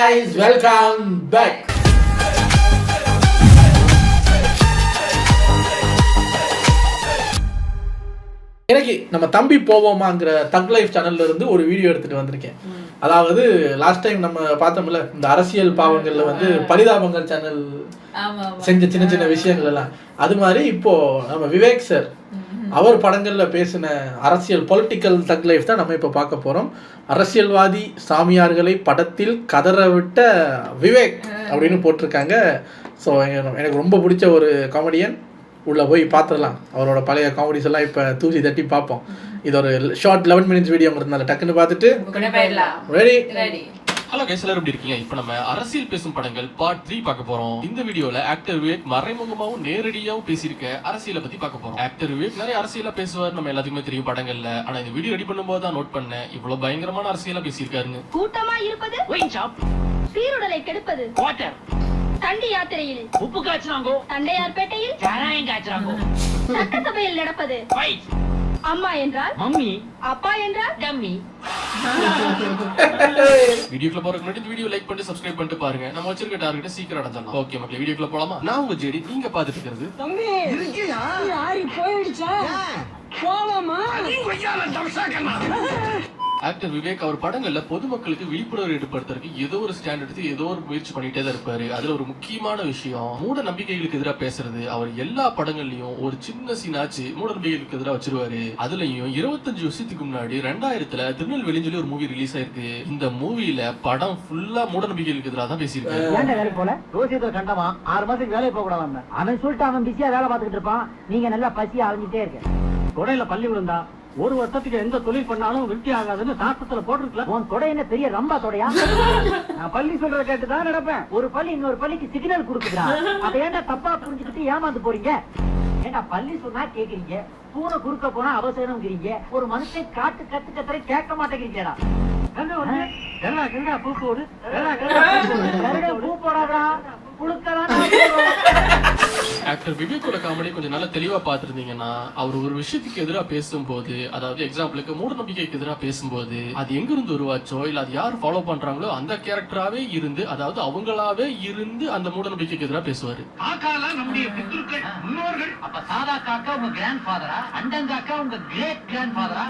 guys, welcome back. இன்னைக்கு நம்ம தம்பி போவோமாங்கிற தக் லைஃப் சேனல்ல இருந்து ஒரு வீடியோ எடுத்துட்டு வந்திருக்கேன். அதாவது லாஸ்ட் டைம் நம்ம பார்த்தோம்ல இந்த அரசியல் பாவங்கள்ல வந்து பரிதாபங்கள் சேனல் செஞ்ச சின்ன சின்ன விஷயங்கள் எல்லாம் அது மாதிரி இப்போ நம்ம விவேக் சார் அவர் படங்கள்ல பேசின அரசியல் பொலிட்டிக்கல் தக் லைஃப் தான் நம்ம இப்போ பார்க்க போறோம். அரசியல்வாதி சாமியார்களை படத்தில் கதற விட்ட விவேக் அப்படின்னு போட்டிருக்காங்க. ஸோ எனக்கு ரொம்ப பிடிச்ச ஒரு காமெடியன், உள்ளே போய் பார்த்துடலாம். அவரோட பழைய காமெடிஸ் எல்லாம் இப்போ தூசி தட்டி பார்ப்போம். இது ஒரு ஷார்ட் 11 minutes வீடியோங்கிறதுனால டக்குன்னு பார்த்துட்டு ரெடி. ஹலோ கைஸ், எல்லாரும் எப்படி இருக்கீங்க? இப்போ நம்ம அரசியல் பேசும் படங்கள் பார்ட் 3 பார்க்க போறோம். இந்த வீடியோல ஆக்டர் விவேக் மறைமுகமாவும் நேரடியாவும் பேசியிருக்க அரசியலை பத்தி பார்க்க போறோம். ஆக்டர் விவேக் நிறைய அரசியலா பேசுவார், நம்ம எல்லாத்துக்குமே தெரியும் படங்கள்ல. ஆனா இந்த வீடியோ ரெடி பண்ணும்போது தான் நோட் பண்ணேன், இவ்வளவு பயங்கரமான அரசியலா பேசியிருக்காருன்னு. கூட்டமா இருப்பது ஒயின் ஷாப், சீருடலை கெடுப்பது வாட்டர், தண்டி யாத்திரையில் உப்பு காய்ச்சறாங்கோ, தண்டையார்பேட்டையில் சாராயம் காய்ச்சறாங்கோ, சட்டசபையில் நடப்பது ஃபைட், அம்மா என்றால் மம்மி, அப்பா என்றால் டம்மி. வீடியோக்குள்ள போறதுக்கு முன்னாடி வீடியோ லைக் பண்ணிட்டு சப்ஸ்கிரைப் பண்ணிட்டு பாருங்க. நம்ம வச்சிருக்க டார்கெட் சீக்கிரம் அடைஞ்சிடலாம். ஓகே மக்களே, வீடியோக்குள்ள போலாமா? நான் உங்க ஜெடி, நீங்க பாத்துட்டு இருக்கிறது தம்பி இருக்கியா? யாரி போயிடுச்சா? போலாமா? நீ கொய்யால தம்சாக்கமா. ஆக்டர் விவேக் அவர் படங்கள்ல பொதுமக்களுக்கு விழிப்புணர்வு ஏற்படுத்துறதுக்கு ஏதோ ஒரு ஸ்டாண்ட் எடுத்து ஏதோ ஒரு முயற்சி பண்ணிட்டே தான் இருப்பாரு. அதுல ஒரு முக்கியமான விஷயம் மூட நம்பிக்கைகளுக்கு எதிராக பேசுறது. அவர் எல்லா படங்கள்லயும் ஒரு சின்ன சீனாச்சு மூட நம்பிக்கைகளுக்கு எதிராக வச்சிருவாரு. அதுலயும் 25 வருஷத்துக்கு முன்னாடி 2000 திருநெல்வேலின்னு சொல்லி ஒரு மூவி ரிலீஸ் ஆயிருக்கு. இந்த மூவில படம் ஃபுல்லா மூட நம்பிக்கைகளுக்கு எதிராக தான் பேசியிருக்காரு. ஏன்டா வேலை போல ரோசியத்தை கண்டமா 6 மாசத்துக்கு வேலையை போக கூடாது. அவன் சொல்லிட்டு அவன் பிஸியா வேலை பார்த்துக்கிட்டு இருப்பான். நீங்க நல்லா பசியா அலைஞ்சிட்டே இருக்க. கொடையில பள்ளி விழுந்தா 1 வருஷத்துக்கு எந்த தொழில் பண்ணாலும் விருத்தி ஆகாதுன்னு சாஸ்திரத்துல போட்டுருக்கல. உன் தொடை என்ன பெரிய ரம்பா தொடையா? நான் பள்ளி சொல்றத கேட்டுதான் நடப்பேன். ஒரு பள்ளி இன்னொரு பள்ளிக்கு சிக்னல் கொடுக்குறா. அதை ஏன்டா தப்பா புரிஞ்சுக்கிட்டு ஏமாந்து போறீங்க? ஏன்டா பள்ளி சொன்னா கேக்குறீங்க, பூனை குறுக்க போனா அவசரம்ங்கிறீங்க, ஒரு மனுஷன் காட்டு கத்து கத்துற கேட்க மாட்டேங்கிறீங்கடா. பூ போடு, பூ போடாதா, ஆக்டர் விவேக்கோட காமெடி கொஞ்சம் நல்லா தெளிவா பாத்துருந்தீங்கன்னா, அவர் ஒரு விஷயத்துக்கு எதிராக பேசும்போது, அதாவது எக்ஸாம்பிளுக்கு மூட நம்பிக்கைக்கு எதிராக பேசும்போது, அது எங்க இருந்து உருவாச்சோ இல்ல அது யார் ஃபாலோ பண்றாங்களோ அந்த கேரக்டராவே இருந்து, அதாவது அவங்களாவே இருந்து அந்த மூட நம்பிக்கைக்கு எதிராக பேசுவாரு. நம்முடைய பித்ருக்கள், முன்னோர்கள். அப்ப சாதா காக்கா உங்க கிராண்ட் ஃபாதரா, அண்டங்காக்கா உங்க கிரேட் கிராண்ட் ஃபாதரா?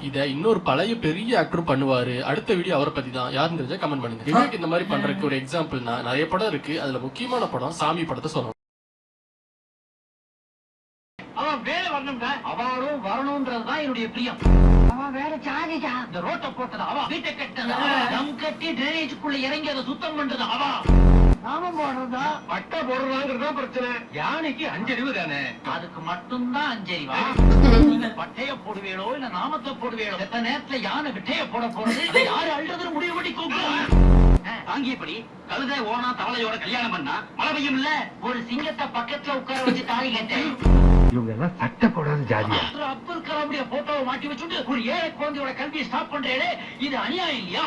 இத இன்னொரு பழைய பெரிய ஆக்டரும் பண்ணுவாரு. அடுத்த வீடியோ அவரை பத்தி தான். யாருன்னு தெரிஞ்சா கமெண்ட் பண்ணுங்க. விவேக் இந்த மாதிரி பண்றதுக்கு ஒரு எக்ஸாம்பிள்னா நிறைய படம் இருக்கு. அதுல முக்கியமான படம் சாமி படத்தை சொல்லணும். அவன் வேலை வரணும்டா, அவரும் வரணும்ன்றதுதான் என்னுடைய பிரியம். அவன் வேலை சாதிடா, இந்த ரோட்டை போட்டது அவன், வீட்டை கட்டது அவன், தம் கட்டி டிரைனேஜுக்குள்ள இறங்கி அதை சுத்தம் பண்றது அவன், நாமம் போடுறதா பட்டை போடுறதாங்கிறதா பிரச்சனை. யானைக்கு 5 அறிவு தானே, அதுக்கு மட்டும்தான் 5 அறிவா? நீங்க பட்டைய போடுவேளோ இல்ல நாமத்தை போடுவேளோ, எத்தனை நேரத்துல யானை விட்டைய போட போறது, யாரு அழுதுன்னு முடிவு பண்ணி கூப்பிடுவாங்க. தாங்கியபடி கழுதை ஓனா தவளையோட கல்யாணம் பண்ணா மழை பெய்யும் இல்ல? ஒரு சிங்கத்தை பக்கத்துல உட்கார வச்சு தாலி கேட்டேன். இவங்க எல்லாம் சட்டை போடாத ஜாதியா? அப்துல் கலாமுடைய போட்டோவை மாட்டி வச்சுட்டு ஒரு ஏழை குழந்தையோட கல்வியை ஸ்டாப் பண்றேனே, இது அநியாயம் இல்லையா?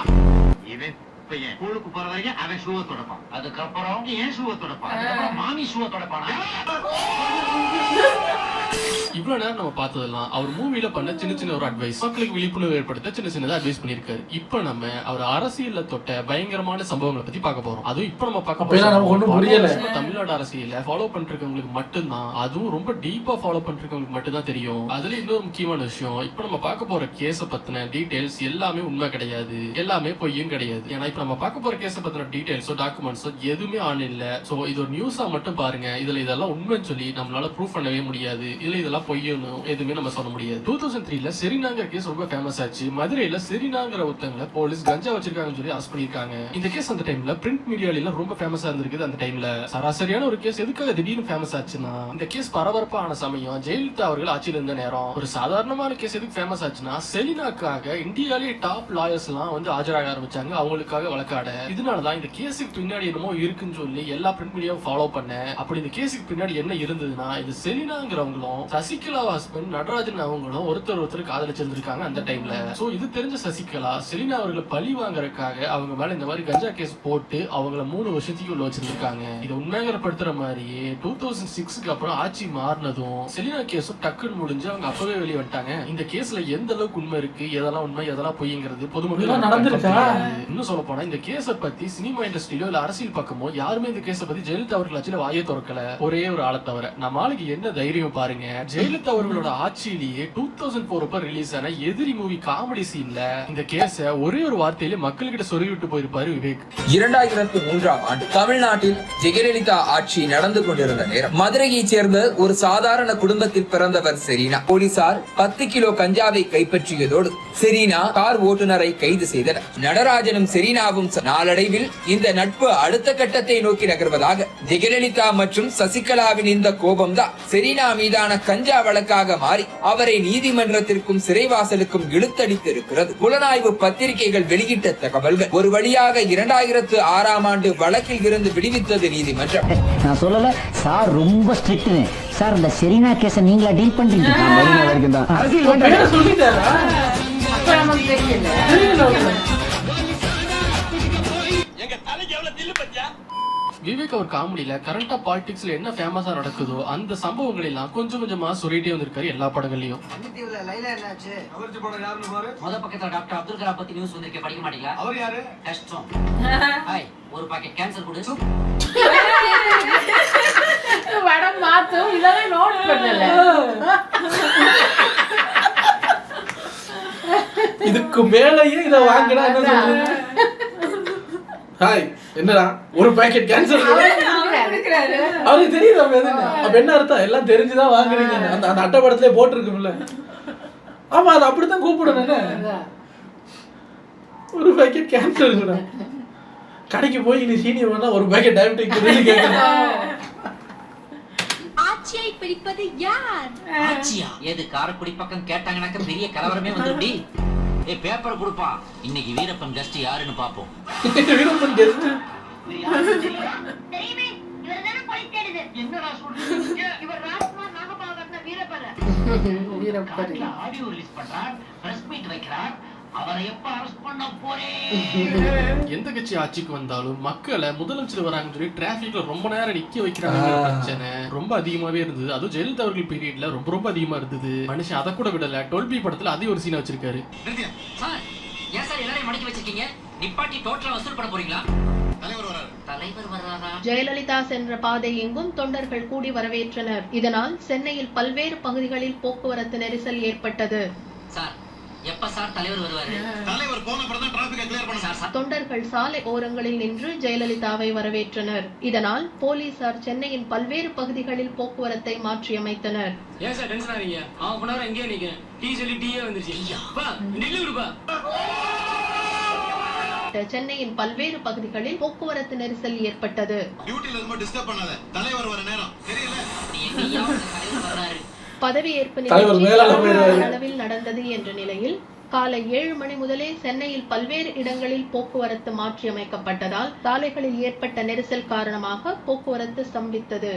இவன் பையன் ஸ்கூலுக்கு போற வரைக்கும் அவன் ஷூவை தொடப்பான், அதுக்கப்புறம் ஏன் ஷூவை தொடப்பான், அதுக்கப்புறம் மாமி ஷூவை தொடப்பானா? இவ்வளவு நேரம் நம்ம பார்த்ததெல்லாம் அவர் மூவில பண்ண சின்ன சின்ன ஒரு அட்வைஸ், மக்களுக்கு விழிப்புணர்வு ஏற்படுத்த சின்ன சின்னதா அட்வைஸ் பண்ணிருக்காரு. இப்ப நம்ம அவர் அரசியல்ல தொட்ட பயங்கரமான சம்பவங்களை பத்தி பார்க்க போறோம். அதுவும் இப்ப நம்ம பார்க்க போறோம் தமிழ்நாடு அரசியல ஃபாலோ பண்றவங்களுக்கு மட்டும்தான், அதுவும் ரொம்ப டீப்பா ஃபாலோ பண்றவங்களுக்கு மட்டும்தான் தெரியும். அதுல இன்னொரு முக்கியமான விஷயம், இப்ப நம்ம பார்க்க போற கேஸ பத்தின டீடைல்ஸ் எல்லாமே உண்மை கிடையாது, எல்லாமே பொய்யும் கிடையாது. ஏன்னா இப்ப நம்ம பார்க்க போற கேஸ பத்தின டீடைல்ஸோ டாக்குமெண்ட்ஸோ எதுவுமே ஆன் இல்ல. சோ இது ஒரு நியூஸா மட்டும் பாருங்க. இதுல இதெல்லாம் உண்மைன்னு சொல்லி நம்மளால ப்ரூவ் பண்ணவே முடியாது. இதுல இதெல்லாம் பொய்யணும் எதுவுமே நம்ம சொல்ல முடியாது. 2003ல செரினாங்கிற கேஸ் ரொம்ப ஃபேமஸ் ஆச்சு. மதுரையில செரினாங்கிற ஒருத்தங்களை போலீஸ் கஞ்சா வச்சிருக்காங்கன்னு சொல்லி அரெஸ்ட் பண்ணிருக்காங்க. இந்த கேஸ் அந்த டைம்ல பிரிண்ட் மீடியால எல்லாம் ரொம்ப ஃபேமஸா இருந்திருக்குது. அந்த டைம்ல சராசரியான ஒரு கேஸ் எதுக்காக திடீர்னு ஃபேமஸ் ஆச்சுன்னா, இந்த கேஸ் பரபரப்பான சமயம் ஜெயலலிதா அவர்கள் ஆட்சியில் இருந்த நேரம். ஒரு சாதாரணமான கேஸ் எதுக்கு ஃபேமஸ் ஆச்சுன்னா, செலினாக்காக இந்தியாலே டாப் லாயர்ஸ் எல்லாம் வந்து ஆஜராக ஆரம்பிச்சாங்க அவங்களுக்காக வழக்காட. இதனாலதான் இந்த கேஸுக்கு பின்னாடி என்னமோ இருக்குன்னு சொல்லி எல்லா பிரிண்ட் மீடியாவும் ஃபாலோ பண்ண. அப்படி இந்த கேஸுக்கு பின்னாடி என்ன இருந்ததுன்னா, இது செலினாங்கிறவங்களோட அவங்களும் சசிகலா ஹஸ்பண்ட் நடராஜன் அவங்களும் ஒருத்தர் காதலிச்சிருந்திருக்காங்க அந்த டைம்ல. சோ இது தெரிஞ்ச சசிகலா செலினா அவர்களை பழி வாங்குறதுக்காக அவங்க மேல இந்த மாதிரி கஞ்சா கேஸ் போட்டு அவங்கள 3 வருஷத்துக்கு உள்ள வச்சிருக்காங்க. இது உண்மைங்கப்படுத்துற மாதிரியே 2006க்கு அப்புறம் ஆட்சி மாறினதும் செலினா கேஸும் டக்குன்னு முடிஞ்சு அவங்க அப்பவே வெளியே வந்துட்டாங்க. இந்த கேஸ்ல எந்த அளவுக்கு உண்மை இருக்கு, எதெல்லாம் உண்மை எதெல்லாம் பொய்ங்கிறது பொதுமக்கள் நடந்திருக்கா. இன்னும் சொல்ல போனா இந்த கேஸ பத்தி சினிமா இண்டஸ்ட்ரியிலோ இல்ல அரசியல் பக்கமோ யாருமே இந்த கேஸ பத்தி ஜெயலலிதா அவர்கள் ஆட்சியில வாயே திறக்கல. ஒரே ஒரு ஆளை தவிர. நம்ம ஆளுக்கு என்ன தைரியம் பாருங்க. ஜெயலலிதா அவர்களோட ஆட்சியிலேயே 2004 அப்ப ரிலீஸ் ஆன எதிரி மூவி காமெடி சீன்ல இந்த கேஸ ஒரே ஒரு வார்த்தையில மக்கள்கிட்ட சொருகி விட்டு போயிருப்பாரு விவேக். 2003ஆம் ஆண்டு தமிழ்நாட்டில் ஜெயலலிதா ஆட்சி நடந்து கொண்டிருந்த நேரம் மதுரையைச் சேர்ந்த ஒரு சாதாரண குடும்பத்தில் பிறந்தவர் செரீனா. போலீசார் 10 கிலோ கஞ்சாவை கைப்பற்றியதோடு செரீனா கார் ஓட்டுநரை கைது செய்தனர். நடராஜனும் செரீனாவும் நாளடைவில் இந்த நட்பு அடுத்த கட்டத்தை நோக்கி நகர்வதாக ஜெயலலிதா மற்றும் சசிகலாவின் இந்த கோபம்தான் செரீனா மீதான கஞ்சா வழக்காக மாறி அவரை நீதிமன்றத்திற்கும் சிறைவாசலுக்கும் இழுத்தடித்து இருக்கிறது. புலனாய்வு பத்திரிகைகள் வெளியிட்ட தகவல்கள் ஒரு வழியாக 2006ஆம் ஆண்டு வழக்கில் இருந்து விடுவித்தது நீதிமன்றம். நான் சொல்லல சார், ரொம்ப ஸ்ட்ரிக்ட் சார். இந்த செரீனா கேஸை நீங்களா டீல் பண்றீங்க? விவேக் அவர் காமெடியில கரண்டா பாலிடிக்ஸ்ல என்ன ஃபேமஸா நடக்குதோ அந்த சம்பவங்கள் எல்லாம் கொஞ்சம் கொஞ்சமா சொல்லிட்டே வந்திருக்காரு எல்லா படங்கள்லயும். முத பக்கத்துல டாக்டர் அப்துல் கலாம் பத்தி நியூஸ் வந்திருக்கே, படிக்க மாட்டீங்களா? அவர் யாரு? கஷ்டம். ஹாய், ஒரு பாக்கெட் கேன்சர் கொடு. வடம் மாத்தும் இதெல்லாம் நோட் பண்ணல. இதுக்கு மேலேயே இத வாங்குனா என்ன சொல்றது? ஹாய், என்னடா ஒரு பாக்கெட் கேன்சர் அவருக்கு தெரியுது. அப்ப என்ன அர்த்தம்? எல்லாம் தெரிஞ்சுதான் வாங்குறீங்க. அந்த அட்டை படத்திலே போட்டிருக்கும்ல. ஆமா, அது அப்படித்தான் கூப்பிடணும். ஒரு பாக்கெட் கேன்சர் கடைக்கு போய் நீ சீனி வேணா ஒரு பாக்கெட் டயபெட்டிக் கேட்கணும். ஆட்சியை பிடிப்பது யார்? ஆட்சியா? ஏது காரக்குடி பக்கம் கேட்டாங்கனாக்க பெரிய கலவரமே வந்துருடி. ஏய், பேப்பர் கொடுப்பா. இன்னைக்கு வீரப்பன் கெஸ்ட் யாருன்னு பாப்போம். வீரப்பன் கெஸ்ட் தெரியுமே, இவர்தான போலீஸ் தேடுது. என்னடா சொல்றீங்க? இவர் ராஜ்குமார் நாகபாலரத்ன வீரப்பன். காட்டுல ஆடியோ ரிலீஸ் பண்றார், பிரஸ் மீட் வைக்கிறார். அவரை எப்ப அரெஸ்ட் பண்ண போறேன்? எந்த கட்சி ஆட்சிக்கு வந்தாலும் மக்களை முதலமைச்சர் வராங்கன்னு சொல்லி டிராபிக்ல ரொம்ப நேரம் நிக்க வைக்கிறாங்க. பிரச்சனை ரொம்ப அதிகமாவே இருந்தது. அதுவும் ஜெயலலிதா அவர்கள் பீரியட்ல ரொம்ப ரொம்ப அதிகமா இருந்தது. மனுஷன் அதை கூட விடல. 12B படத்துல அதே ஒரு சீனை வச்சிருக்காரு. சார், ஏன் சார் எல்லாரையும் மடக்கி வச்சிருக்கீங்க? நிப்பாட்டி டோட்டலா வசூல் பண்ண போறீங்களா? தலைவர் வர்றாரா? ஜெயலலிதா சென்ற பாதை எங்கும் தொண்டர்கள் கூடி வரவேற்றனர். இதனால் சென்னையில் பல்வேறு பகுதிகளில் போக்குவரத்து நெரிசல் ஏற்பட்டது. சார், எப்ப சார் தலைவர் வருவாரு? தலைவர் போன அப்புறம் தான் டிராபிக்கை கிளியர் பண்ண சார். தொண்டர்கள் சாலை ஓரங்களில் நின்று ஜெயலலிதாவை வரவேற்றனர். இதனால் போலீசார் சென்னையின் பல்வேறு பகுதிகளில் போக்குவரத்தை மாற்றியமைத்தனர். ஏன் சார் டென்ஷன் ஆறீங்க? அவன் பண்ணாரு எங்கே நீங்க டீ சொல்லி டீயே வந்துருச்சு. பா நில்லு விடுப்பா. சென்னையின் பல்வேறு பகுதிகளில் போக்குவரத்து நெரிசல் ஏற்பட்டது. டியூட்டில ரொம்ப டிஸ்டர்ப் பண்ணாத. தலைவர் வர நேரம் தெரியல. நீ எங்கயா தலைவர் வர்றாரு. பதவியேற்பு நிகழ்ச்சி அளவில் நடந்தது என்ற நிலையில் காலை 7 மணி முதலே சென்னையில் பல்வேறு இடங்களில் போக்குவரத்து மாற்றியமைக்கப்பட்டதால் சாலைகளில் ஏற்பட்ட நெரிசல் காரணமாக போக்குவரத்து ஸ்தம்பித்தது.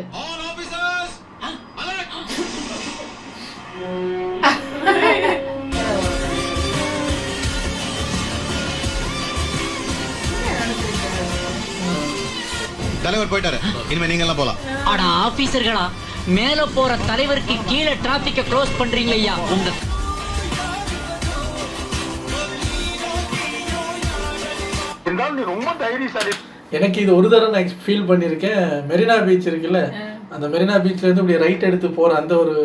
தலைவர் போயிட்டாரு. இனிமே நீங்க எல்லாம் போலாம். அட ஆபீசர்களா, மேல போற தலைவருக்கு கீழே டிராபிக்க க்ளோஸ் பண்றீங்க ஐயா. உங்க ரொம்ப தைரியசாலி. எனக்கு இது ஒரு தடவை நான் ஃபீல் பண்ணியிருக்கேன். மெரினா பீச் இருக்குல்ல, அந்த மெரினா பீச்ல இருந்து இப்படி ரைட் எடுத்து போற அந்த ஒரு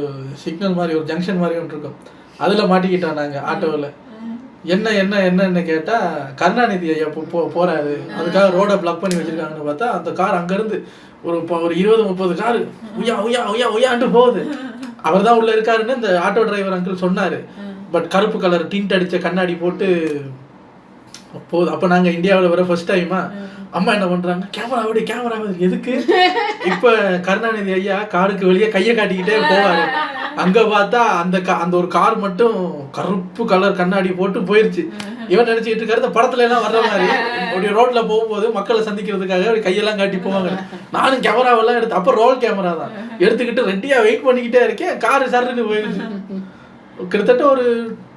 சிக்னல் மாதிரி ஒரு ஜங்ஷன் மாதிரி ஒன்று இருக்கும். அதுல மாட்டிக்கிட்டோம் நாங்க ஆட்டோவில். என்னன்னு கேட்டா கருணாநிதி ஐயா போறாரு, அதுக்காக ரோட பிளாக் பண்ணி வச்சிருக்காங்கன்னு பார்த்தா அந்த கார் அங்கிருந்து ஒரு 20-30 காரு உயா உயா உயா உயாண்டு போகுது. அவர் தான் உள்ள இருக்காருன்னு இந்த ஆட்டோ டிரைவர் அங்கிள் சொன்னாரு. பட் கருப்பு கலர் டிண்ட் அடிச்ச கண்ணாடி போட்டு போகுது. அப்போ நாங்க இந்தியாவில் வர ஃபர்ஸ்ட் டைமா அம்மா என்ன பண்றாங்க, கேமரா எதுக்கு? இப்ப கருணாநிதி ஐயா காருக்கு வெளியே கையை காட்டிக்கிட்டே போவாரு. அங்க பார்த்தா அந்த ஒரு கார் மட்டும் கருப்பு கலர் கண்ணாடி போட்டு போயிருச்சு. இவன் நினைச்சிட்டு இருக்காரு இந்த படத்துல எல்லாம் வர்ற மாதிரி அப்படி ரோட்ல போகும்போது மக்களை சந்திக்கிறதுக்காக அப்படி கையெல்லாம் காட்டி போவாங்க. நானும் கேமராவெல்லாம் எடுத்து, அப்ப ரோல் கேமரா தான் எடுத்துக்கிட்டு ரெட்டியா வெயிட் பண்ணிக்கிட்டே இருக்கேன். காரு சர்ன்னு போயிடுச்சு. கிட்டத்தட்ட ஒரு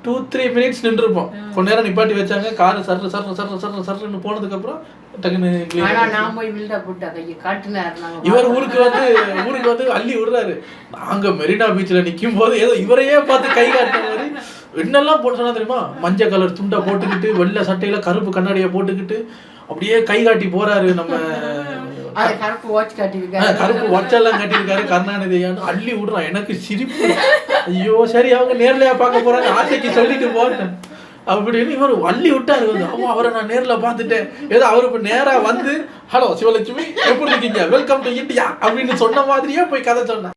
2-3 மினிட்ஸ் நின்றுருப்போம். கொஞ்ச நேரம் நிப்பாட்டி வச்சாங்க. காரு சர்ரு சர்ரு சர்ரு சர்ரு சர்ன்னு போனதுக்கு அப்புறம் டக்குன்னு இவர் ஊருக்கு வந்து அள்ளி விடுறாரு. நாங்க மெரினா பீச்ல நிக்கும் போது ஏதோ இவரையே பார்த்து கை காட்டுற மாதிரி என்னெல்லாம் போட்டு சொன்னா தெரியுமா? மஞ்சள் கலர் துண்டை போட்டுக்கிட்டு, வெள்ளை சட்டையில கருப்பு கண்ணாடியை போட்டுக்கிட்டு அப்படியே கை காட்டி போறாரு. நம்ம கருப்பு வாட்ச் எல்லாம் கட்டியிருக்காரு கருணாநிதி. அள்ளி விடுறான். எனக்கு சிரிப்பு. ஐயோ சரி, அவங்க நேர்லயா பார்க்க போறாங்க, ஆசைக்கு சொல்லிட்டு போட்டேன் அப்படின்னு இவர் அள்ளி விட்டாரு. ஆமா, அவரை நான் நேர்ல பார்த்துட்டேன். ஏதோ அவரு இப்ப நேரா வந்து ஹலோ சிவலட்சுமி எப்படி இருக்கீங்க, வெல்கம் டு இந்தியா அப்படின்னு சொன்ன மாதிரியே போய் கதை சொன்னேன்.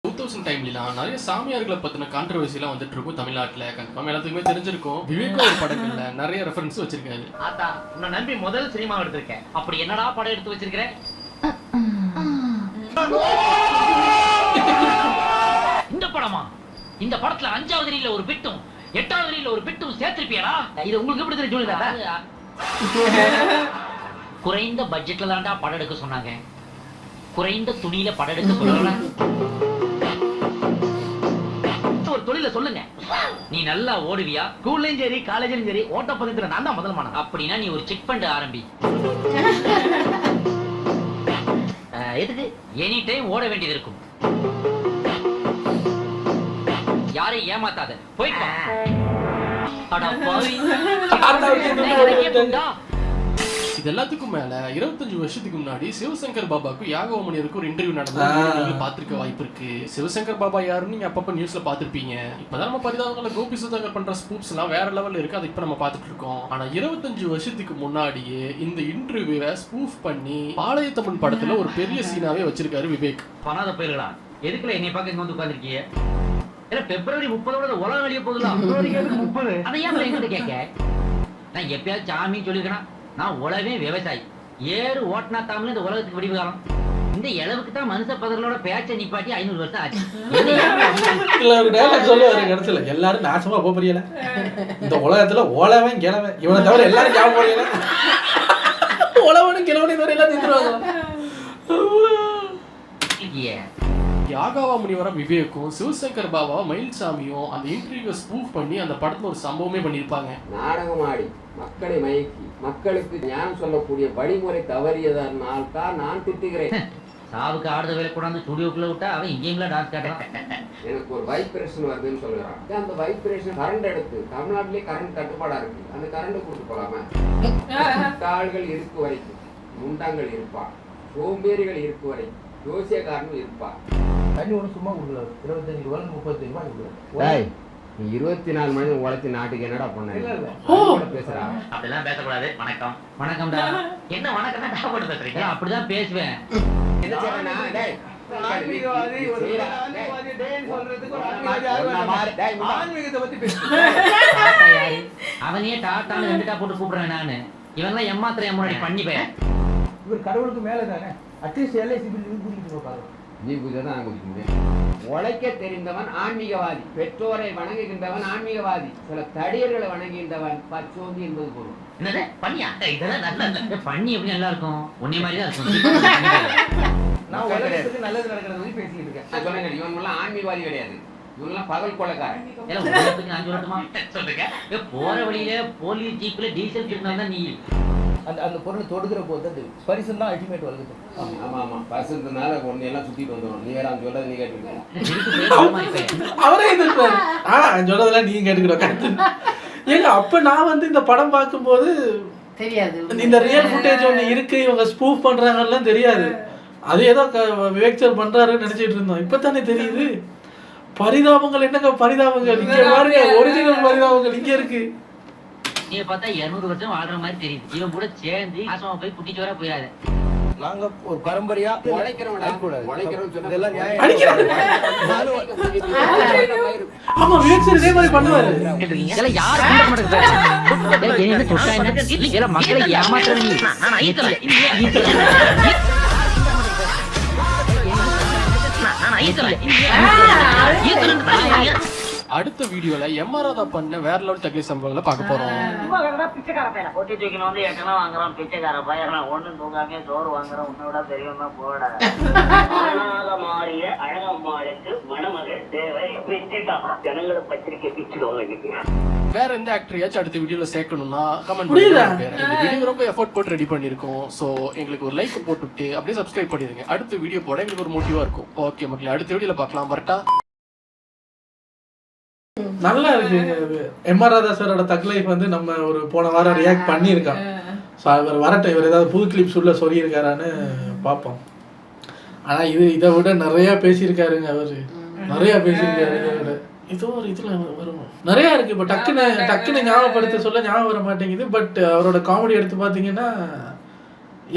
2000 டைம்லாம் நிறைய சாமியார்களை பத்தின கான்ட்ரோவர்சி எல்லாம் வந்துட்டு இருக்கும் தமிழ்நாட்டுல. கன்ஃபார்ம் எல்லாத்துக்குமே தெரிஞ்சிருக்கும். விவேக் ஒரு படங்கள்ல நிறைய ரெஃபரன்ஸ் வச்சிருக்காரு. ஆத்தா, உன்னை நம்பி முதல் சினிமா எடுத்திருக்கேன். அப்படி என்னடா படம் எடுத்து வச்சிருக்கிறேன்? இந்த படமா? இந்த படத்துல 5வது ரீல்ல ஒரு பிட்டும் 8வது ரீல்ல ஒரு பிட்டும் சேர்த்திருப்பியடா. இது உங்களுக்கு எப்படி தெரியும் சொல்லுங்க. குறைந்த பட்ஜெட்ல தான்டா படம் எடுக்க சொன்னாங்க. குறைந்த துணியில படம் எடுக்க சொல்றாங்க. ஒரு தொழில சொல்லுங்க. நீ நல்லா ஓடுவியா? ஸ்கூல்லயும் சரி காலேஜ்லயும் சரி ஓட்டப்பந்தயத்துல நான் தான் முதல் மாணவன். அப்படின்னா நீ ஒரு செக் பண்ண ஆரம்பி. எதுக்கு எனி டைம் ஓட வேண்டியது இருக்கும். யாரையும் ஏமாத்தாத. போயிட்டு இது எல்லாத்துக்கும் மேல 25 வருஷத்துக்கு முன்னாடி சிவசங்கர் பாபாவுக்கும் யாகவமணியருக்கும் ஒரு இன்டர்வியூ நடந்தது. பார்த்திருக்க வாய்ப்பு இருக்கு. சிவசங்கர் பாபா யாருன்னு நீங்க அப்பப்ப நியூஸ்ல பாத்திருப்பீங்க. இப்பதான் நம்ம பரிதாபங்கள கோபி சுதாகர் பண்ற ஸ்பூப்ஸ் எல்லாம் வேற லெவல்ல இருக்கு. அதை இப்ப நம்ம பாத்துட்டு இருக்கோம். ஆனா 25 வருஷத்துக்கு முன்னாடியே இந்த இன்டர்வியூவை ஸ்பூஃப் பண்ணி பாளையத்தம்மன் படத்துல ஒரு பெரிய சீனாவே வச்சிருக்காரு விவேக். பணாத போயிடலாம். எதுக்குல என்னை பார்க்க இங்க வந்து உட்கார்ந்திருக்கீங்க? பிப்ரவரி 30 உலகம் வெளியே போகலாம். 30 அதை ஏன் எங்கிட்ட கேட்க? நான் எப்பயாவது சாமி சொல்லிருக்கேன். நான் உலகமே விவசாயி. ஏறு ஓட்டினா தாமல இந்த உலகத்துக்கு விடிவுகாலம். இந்த இளவுக்கு தான் மனுஷ பதர்களோட பேச்சை நிப்பாட்டி 500 வருஷம் ஆச்சு. சொல்லுவாரு கடைசியில எல்லாரும் நாசமா போக புரியல. இந்த உலகத்துல ஓலவன் கிழவன் இவனை தவிர எல்லாரும் ஜாப போறீங்க. ஓலவனும் கிழவனும் தவிர எல்லாம் நின்றுவாங்க. யாகாவா முனிவர விவேக்கும் சிவசங்கர் பாபா மயில்சாமியும் அந்த இன்டர்வியூ ஸ்பூஃப் பண்ணி அந்த படத்துல ஒரு சம்பவமே பண்ணிருப்பாங்க. நாடகம் ஆடி மக்களை மயக்கி மக்களுக்கு ஞானம் சொல்லக்கூடிய வழிமுறை தவறியதனால் தான் நான் திட்டுகிறேன். சாவுக்கு ஆடுத வேலை கூடாது ஸ்டுடியோக்குள்ள விட்டா அவன் இங்கேயும் டான்ஸ் காட்டுறான். எனக்கு ஒரு வைப்ரேஷன் வருதுன்னு சொல்லுறான். அந்த வைப்ரேஷன் கரண்ட் எடுத்து தமிழ்நாட்டிலே கரண்ட் தட்டுப்பாடா இருக்கு. அந்த கரண்ட் கொடுத்து போலாமா? தாள்கள் இருக்கு வரைக்கும் முண்டாங்கள் இருப்பா, சோம்பேறிகள் இருக்கு வரைக்கும் ஜோசியக்காரனும் இருப்பா. தண்ணி ஒன்று சும்மா கொடுக்கல. 25 ரூபாய் 35 ரூபாய் கொடுக்கல. நீ 24 மணி உழைச்சி நாட்டுக்கு என்னடா பண்ண பேசுறா? அப்படிலாம் பேசக்கூடாது. வணக்கம் வணக்கம்டா. என்ன வணக்கம் போட்டு பேசுறீங்க? அப்படிதான் பேசுவேன். அவனையே டாட்டான்னு 2 போட்டு கூப்பிடுறேன் நானு. இவன் ஏமாத்திர முன்னாடி பண்ணி போய் இவர் கடவுளுக்கு மேல தானே. அட்லீஸ்ட் எல்ஐசி கூட்டிட்டு போப்பாரு. நீ பூஜை தான் குடிக்கிறேன். உழைக்க தெரிந்தவன் ஆன்மீகவாதி, பெற்றோரை வணங்குகின்றவன் ஆன்மீகவாதி, சில தடியர்களை வணங்குகின்றவன் பச்சோந்தி என்பது பொருள். என்னது பண்ணியா? இதெல்லாம் நல்ல பண்ணி எப்படி நல்லா இருக்கும்? உன்னை மாதிரி தான் இருக்கும். நான் உலகத்துக்கு நல்லது நடக்கிறது பேசிட்டு இருக்கேன். நான் சொன்னேன், இவன் ஆன்மீகவாதி கிடையாது. இவங்கெல்லாம் பகல் கொலைக்காரன். நான் சொல்லட்டுமா? சொல்லுங்க. போற வழியில போலீஸ் ஜீப்ல டீசல் இருந்தா நீ அந்த பொருளை தொடுக்கிற போது அந்த பரிசு தான் அல்டிமேட் வளர்க்குது. ஆமா ஆமா, பரிசுனால ஒன்னு எல்லாம் சுத்திட்டு வந்துடும். நீ வேற அவன் சொல்றது நீ கேட்டுருக்க. அவரே எதிர்ப்பாரு. சொல்றதெல்லாம் நீங்க கேட்டுக்கிறோம். ஏங்க அப்ப நான் வந்து இந்த படம் பார்க்கும்போது தெரியாது, இந்த ரியல் ஃபுட்டேஜ் ஒன்று இருக்கு, இவங்க ஸ்பூஃப் பண்றாங்கலாம் தெரியாது. அது ஏதோ விவேக் சார் பண்றாருன்னு நினைச்சிட்டு இருந்தோம். இப்பதானே தெரியுது. பரிதாபங்கள் என்னங்க பரிதாபங்கள், இங்க பாருங்க ஒரிஜினல் பரிதாபங்கள் இங்க இருக்கு. நீ பார்த்தா 200 வருஷம் வாழ்ற மாதிரி தெரியுது. இவன் கூட சேர்ந்து ஆசமா போய் குட்டிச்சு வர போயிடாத. நாங்க ஒரு பரம்பரையா உழைக்கிறவங்க ஆமா விவேக் சார் இதே மாதிரி பண்ணுவாரு. மக்களை ஏமாத்துறவங்க அடுத்த வீடியோல எம்ஆர்ஆதா பண்ண வேற லெவல் தக்லி சம்பவங்களை பார்க்க போறோம். பிச்சைக்கார பையன் ஒட்டி தூக்கின்னு வந்து எட்டெல்லாம் வாங்குறான். பிச்சைக்கார பையன் ஒண்ணும் தூக்காமே சோறு வாங்குறான். உன்னோட பெரியவங்க போட மாறிய அழகம்மாளுக்கு மணமகள் தேவை. ஜனங்களை பத்திரிக்கை பிச்சுடுவாங்க. வேற எந்த ஆக்டரையாச்சும் அடுத்த வீடியோல சேர்க்கணும்னா கமெண்ட் பண்ணுங்க. இந்த வீடியோ ரொம்ப எஃபோர்ட் போட்டு ரெடி பண்ணிருக்கோம். சோ எங்களுக்கு ஒரு லைக் போட்டுட்டு அப்படியே சப்ஸ்கிரைப் பண்ணிடுங்க. அடுத்த வீடியோ போட எங்களுக்கு ஒரு மோட்டிவா இருக்கும். ஓகே மக்களே, அடுத்த வீடியோல பார்க்கலாம். வரட்டா. நல்லா இருக்கு. எம்ஆர் ராதா சாரோட தக் லைஃப் வந்து நம்ம ஒரு போன வாரம் ரியாக்ட் பண்ணியிருக்கோம். ஸோ அவர் வரட்டும், இவர் ஏதாவது புது கிளிப்ஸ் உள்ள சொல்லியிருக்காரான்னு பார்ப்போம். ஆனால் இதை விட நிறையா பேசியிருக்காருங்க. அவர் நிறையா பேசியிருக்காரு. இதை விட ஏதோ ஒரு இதில் வரும் நிறையா இருக்குது. இப்போ டக்குன்னு ஞாபகப்படுத்த சொல்ல ஞாபகம் வர மாட்டேங்குது. பட் அவரோட காமெடி எடுத்து பார்த்தீங்கன்னா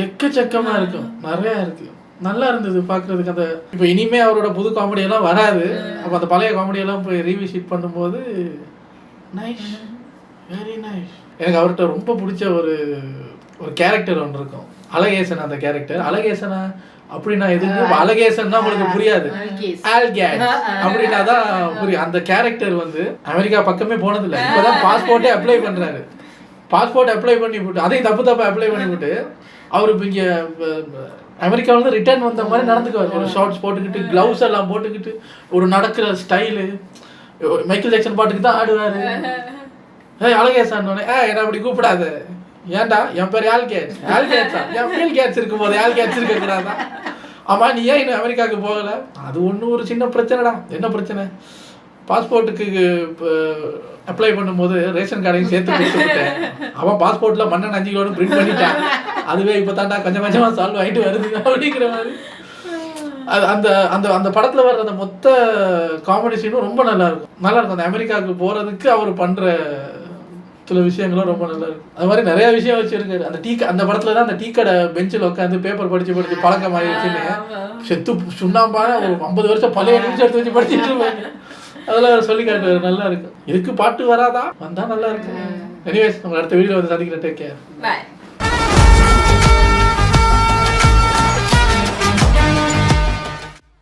எக்கச்சக்கமாக இருக்கும், நிறையா இருக்குது. நல்லா இருந்தது பார்க்குறதுக்கு. அந்த இப்போ இனிமே அவரோட புது காமெடியெல்லாம் வராது. அப்போ அந்த பழைய காமெடியெல்லாம் போய் ரீவிசிட் பண்ணும்போது நைஸ், வெரி நைஸ். எனக்கு அவர்கிட்ட ரொம்ப பிடிச்ச ஒரு கேரக்டர் ஒன்று இருக்கும், அழகேசன். அந்த கேரக்டர் அழகேசனா அப்படின்னா எதுக்கு அழகேசன் தான் உங்களுக்கு புரியாது, ஆல்கேட் அப்படின்னா தான் புரியும். அந்த கேரக்டர் வந்து அமெரிக்கா பக்கமே போனதில்லை. இப்போதான் பாஸ்போர்ட்டே அப்ளை பண்ணுறாரு. பாஸ்போர்ட் அப்ளை பண்ணி போட்டு அதையும் தப்பு அப்ளை பண்ணி போட்டு அவர் இப்போ இங்கே அமெரிக்காவிலேருந்து ரிட்டர்ன் வந்த மாதிரி நடந்துக்குவார். ஒரு ஷார்ட்ஸ் போட்டுக்கிட்டு, க்ளவுஸ் எல்லாம் போட்டுக்கிட்டு, ஒரு நடக்கிற ஸ்டைலு மைக்கேல் ஜாக்சன் பாட்டுக்கு தான் ஆடுவார். அழகேசான்னு என்ன அப்படி கூப்பிடாது, ஏன்டா என் பேர் ஆல்கேட்ஸா, என் ஃபீல் கேட்ஸ் இருக்கும் போது ஆல்கேட்ஸ் இருக்கக்கூடாதா? ஆமாம், நீ ஏன் இன்னும் அமெரிக்காவுக்கு போகலை? அது ஒன்றும் ஒரு சின்ன பிரச்சனைடா. என்ன பிரச்சனை? பாஸ்போர்ட்டுக்கு அப்ளை பண்ணும்போது ரேஷன் கார்டையும் சேர்த்து கொடுத்துட்டேன். அவன் பாஸ்போர்ட்டில் மண்ணன் 5 கிலோன்னு பிரிண்ட் பண்ணிட்டான். அதுவே இப்போ தாண்டா கொஞ்சம் கொஞ்சமாக சால்வ் ஆகிட்டு வருது அப்படிங்கிற மாதிரி. அது அந்த அந்த அந்த படத்தில் வர்ற அந்த மொத்த காமெடி சீனும் ரொம்ப நல்லாயிருக்கும். அந்த அமெரிக்காவுக்கு போகிறதுக்கு அவர் பண்ணுற சில விஷயங்களும் ரொம்ப நல்லா இருக்கும். அது மாதிரி நிறைய விஷயம் வச்சுருக்காரு. அந்த படத்தில் தான் அந்த டீ கடை பெஞ்சில் உட்காந்து பேப்பர் படித்து பழக்கம் ஆகிடுச்சுன்னு செத்து சுண்ணாம்பான ஒரு 50 வருஷம் பழைய நிமிஷம் எடுத்து வச்சு படிச்சுட்டு இருப்பாங்க. அதெல்லாம் சொல்லி காட்டுவார். நல்லா இருக்கும். இதுக்கு பாட்டு வராதா? வந்தால் நல்லா இருக்கும். எனிவேஸ், உங்களை அடுத்த வீடியோ வந்து சந்திக்கிறேன். Take care.